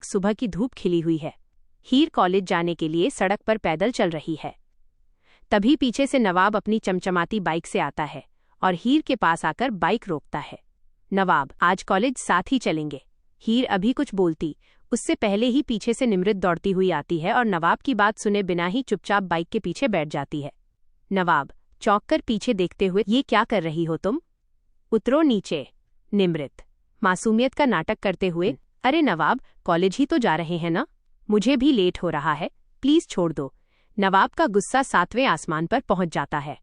सुबह की धूप खिली हुई है। हीर कॉलेज जाने के लिए सड़क पर पैदल चल रही है। तभी पीछे से नवाब अपनी चमचमाती बाइक से आता है और हीर के पास आकर बाइक रोकता है। नवाब, आज कॉलेज साथ ही चलेंगे। हीर अभी कुछ बोलती उससे पहले ही पीछे से निमृत दौड़ती हुई आती है और नवाब की बात सुने बिना ही चुपचाप बाइक के पीछे बैठ जाती है। नवाब चौंक कर पीछे देखते हुए, ये क्या कर रही हो तुम? उतरो नीचे। निमृत मासूमियत का नाटक करते हुए, अरे नवाब, कॉलेज ही तो जा रहे हैं ना, मुझे भी लेट हो रहा है, प्लीज छोड़ दो। नवाब का गुस्सा 7वें आसमान पर पहुंच जाता है।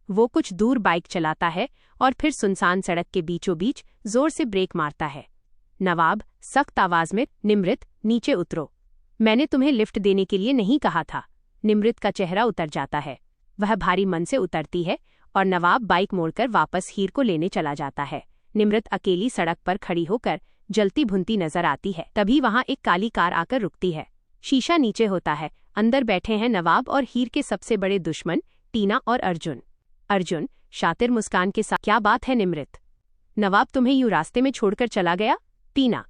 वो कुछ दूर बाइक चलाता है और फिर सुनसान सड़क के बीचों बीच जोर से ब्रेक मारता है। नवाब सख्त आवाज में, निमृत नीचे उतरो, मैंने तुम्हें लिफ्ट देने के लिए नहीं कहा था। निमृत का चेहरा उतर जाता है, वह भारी मन से उतरती है और नवाब बाइक मोड़कर वापस हीर को लेने चला जाता है। निमृत अकेली सड़क पर खड़ी होकर जलती भुनती नजर आती है। तभी वहां एक काली कार आकर रुकती है। शीशा नीचे होता है। अंदर बैठे हैं नवाब और हीर के सबसे बड़े दुश्मन टीना और अर्जुन। अर्जुन शातिर मुस्कान के साथ, क्या बात है निमृत, नवाब तुम्हें यूं रास्ते में छोड़कर चला गया? टीना,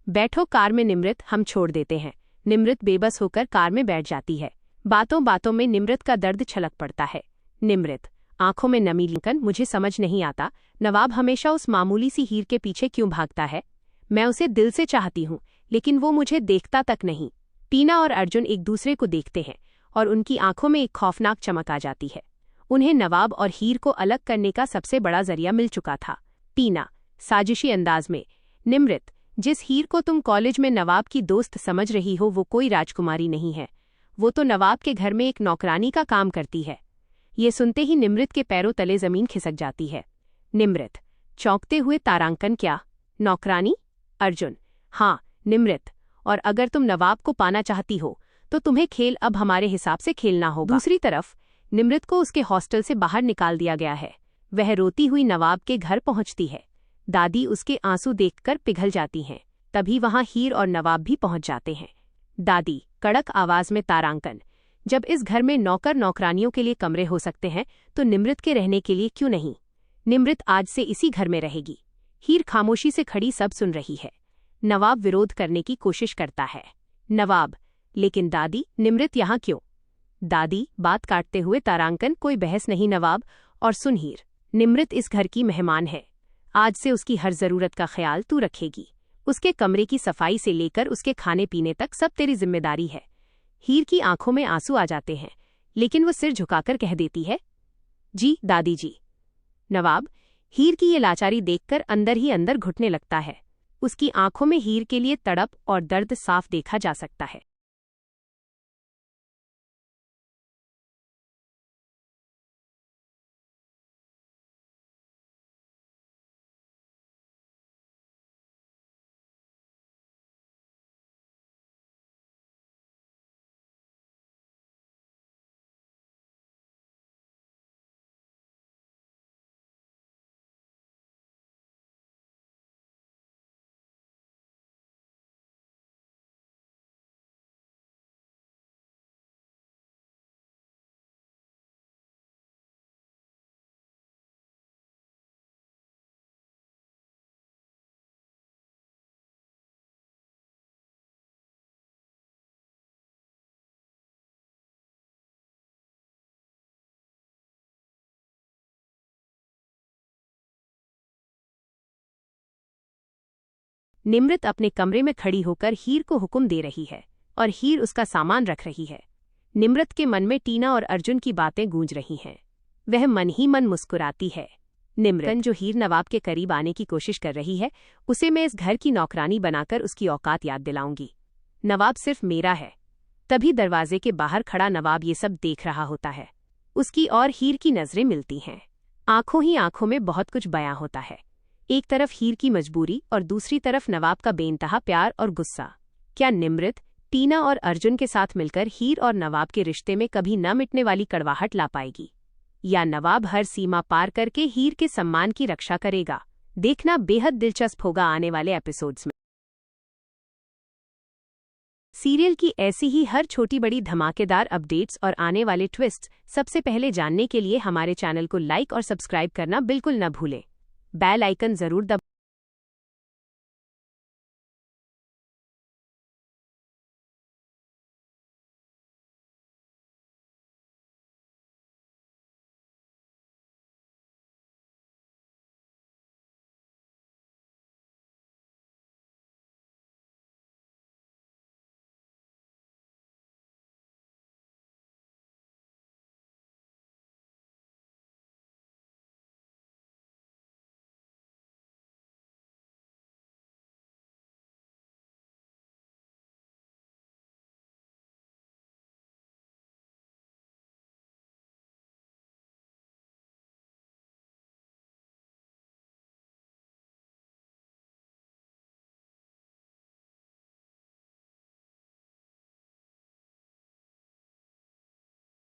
बैठो कार में निमृत, हम छोड़ देते हैं। निमृत बेबस होकर कार में बैठ जाती है। बातों बातों में निमृत का दर्द छलक पड़ता है। निमृत आंखों में नमी लेकर, मुझे समझ नहीं आता नवाब हमेशा उस मामूली सी हीर के पीछे क्यों भागता है। मैं उसे दिल से चाहती हूँ लेकिन वो मुझे देखता तक नहीं। टीना और अर्जुन एक दूसरे को देखते हैं और उनकी आंखों में एक खौफनाक चमक आ जाती है। उन्हें नवाब और हीर को अलग करने का सबसे बड़ा जरिया मिल चुका था। टीना साजिशी अंदाज में, निमृत, जिस हीर को तुम कॉलेज में नवाब की दोस्त समझ रही हो वो कोई राजकुमारी नहीं है, वो तो नवाब के घर में एक नौकरानी का काम करती है। ये सुनते ही निमृत के पैरों तले जमीन खिसक जाती है। निमृत चौंकते हुए, तारांकन, क्या नौकरानी? अर्जुन, हाँ निमृत, और अगर तुम नवाब को पाना चाहती हो तो तुम्हें खेल अब हमारे हिसाब से खेलना होगा। दूसरी तरफ निमृत को उसके हॉस्टल से बाहर निकाल दिया गया है। वह रोती हुई नवाब के घर पहुंचती है। दादी उसके आंसू देखकर पिघल जाती हैं। तभी वहां हीर और नवाब भी पहुंच जाते हैं। दादी कड़क आवाज में, तारांकन, जब इस घर में नौकर नौकरानियों के लिए कमरे हो सकते हैं तो निमृत के रहने के लिए क्यों नहीं? निमृत आज से इसी घर में रहेगी। हीर खामोशी से खड़ी सब सुन रही है। नवाब विरोध करने की कोशिश करता है। नवाब, लेकिन दादी, निमृत यहाँ क्यों? दादी बात काटते हुए, तारांकन, कोई बहस नहीं नवाब, और सुन हीर, निमृत इस घर की मेहमान है। आज से उसकी हर जरूरत का ख्याल तू रखेगी। उसके कमरे की सफाई से लेकर उसके खाने पीने तक सब तेरी जिम्मेदारी है। हीर की आंखों में आंसू आ जाते हैं लेकिन वो सिर झुकाकर कह देती है, जी दादी जी। नवाब हीर की ये लाचारी देखकर अंदर ही अंदर घुटने लगता है। उसकी आंखों में हीर के लिए तड़प और दर्द साफ देखा जा सकता है। निमृत अपने कमरे में खड़ी होकर हीर को हुक्म दे रही है और हीर उसका सामान रख रही है। निमृत के मन में टीना और अर्जुन की बातें गूंज रही हैं। वह मन ही मन मुस्कुराती है। निमृत, जो हीर नवाब के करीब आने की कोशिश कर रही है, उसे मैं इस घर की नौकरानी बनाकर उसकी औकात याद दिलाऊंगी। नवाब सिर्फ मेरा है। तभी दरवाजे के बाहर खड़ा नवाब ये सब देख रहा होता है। उसकी और हीर की नजरें मिलती हैं। आंखों ही आंखों में बहुत कुछ बयां होता है। एक तरफ हीर की मजबूरी और दूसरी तरफ नवाब का बेइंतहा प्यार और गुस्सा। क्या निमृत टीना और अर्जुन के साथ मिलकर हीर और नवाब के रिश्ते में कभी न मिटने वाली कड़वाहट ला पाएगी, या नवाब हर सीमा पार करके हीर के सम्मान की रक्षा करेगा? देखना बेहद दिलचस्प होगा आने वाले एपिसोड्स में। सीरियल की ऐसी ही हर छोटी बड़ी धमाकेदार अपडेट्स और आने वाले ट्विस्ट्स सबसे पहले जानने के लिए हमारे चैनल को लाइक और सब्सक्राइब करना बिल्कुल न भूलें। बेल आइकन जरूर दबाएं।